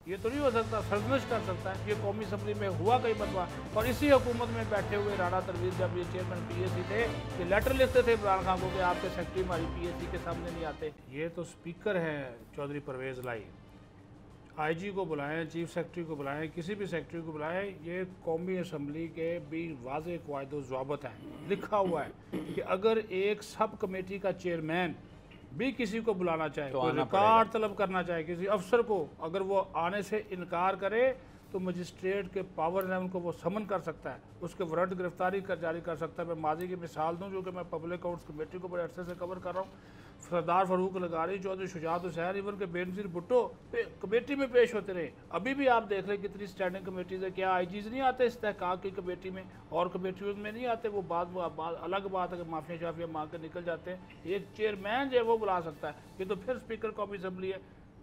ये तो नहीं हो सकता, सरजनश कर सकता है। ये कौमी असम्बली में हुआ कई मरतबा, और इसी हुकूमत में बैठे हुए राणा तनवीर जब ये चेयरमैन PAC थे, ये लेटर लिखते थे इमरान खान को कि आपके सेक्रेटरी हमारी PAC के सामने नहीं आते। ये तो स्पीकर हैं चौधरी परवेज़ लाई, IG को बुलाएं, चीफ सेक्रेटरी को बुलाएं, किसी भी सेक्रेटरी को बुलाएं। ये कौमी असम्बली के भी वाज़े क़वाइद-ओ-ज़वाबित हैं, लिखा हुआ है कि अगर एक सब कमेटी का चेयरमैन भी किसी को बुलाना चाहे, तो रिकॉर्ड तलब करना चाहे किसी अफसर को, अगर वो आने से इनकार करे तो मजिस्ट्रेट के पावर है, उनको वो समन कर सकता है, उसके वारंट गिरफ्तारी जारी कर सकता है। मैं माजी की मिसाल दूं, जो कि मैं पब्लिक अकाउंट्स कमेटी को बड़े अरसे से कवर कर रहा हूँ। सरदार फारूक लगारी, चौधरी शुजात हुसैन, इवन के बेनज़ीर भुट्टो कमेटी में पेश होते रहे। अभी भी आप देख रहे कितनी स्टैंडिंग कमेटीज़ है। क्या IGs नहीं आते इस्तेहकाक की कमेटी में और कमेटियों में नहीं आते? वो बात अलग बात है कि माफिया शाफिया मांग कर निकल जाते हैं। एक चेयरमैन जो है वो बुला सकता है। ये तो फिर स्पीकर कौमी असम्बली है,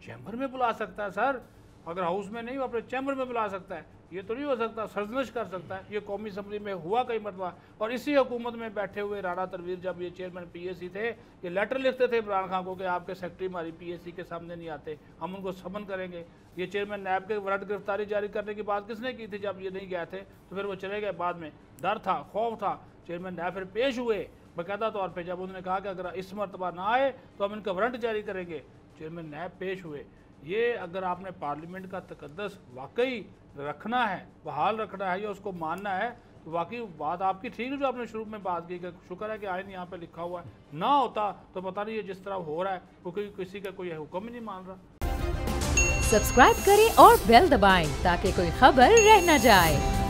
चैम्बर में बुला सकता है सर। अगर हाउस में नहीं, वो अपने चैम्बर में बुला सकता है। ये तो नहीं हो सकता, सरजनश कर सकता है। ये कौमी असम्बली में हुआ कई मरतबा, और इसी हुकूमत में बैठे हुए राणा तनवीर जब ये चेयरमैन PAC थे, ये लेटर लिखते थे इमरान खान को कि आपके सेक्रेटरी हमारी PAC के सामने नहीं आते, हम उनको समन करेंगे। ये चेयरमैन नैब के वारंट गिरफ्तारी जारी करने की बात किसने की थी? जब ये नहीं गए थे तो फिर वो चले गए। बाद में डर था, खौफ था, चेयरमैन नैब फिर पेश हुए बाकायदा तौर पर। जब उन्होंने कहा कि अगर इस मरतबा ना आए तो हम इनका वारंट जारी करेंगे, चेयरमैन नैब पेश हुए। ये अगर आपने पार्लियामेंट का तकद्दस वाकई रखना है, बहाल रखना है या उसको मानना है, तो वाकई बात आपकी ठीक है जो आपने शुरू में बात की कि शुक्र है कि आइन यहाँ पे लिखा हुआ है। ना होता तो पता नहीं ये जिस तरह हो रहा है, क्योंकि किसी का कोई हुक्म ही नहीं मान रहा। सब्सक्राइब करें और बेल दबाएं ताकि कोई खबर रह न जाए।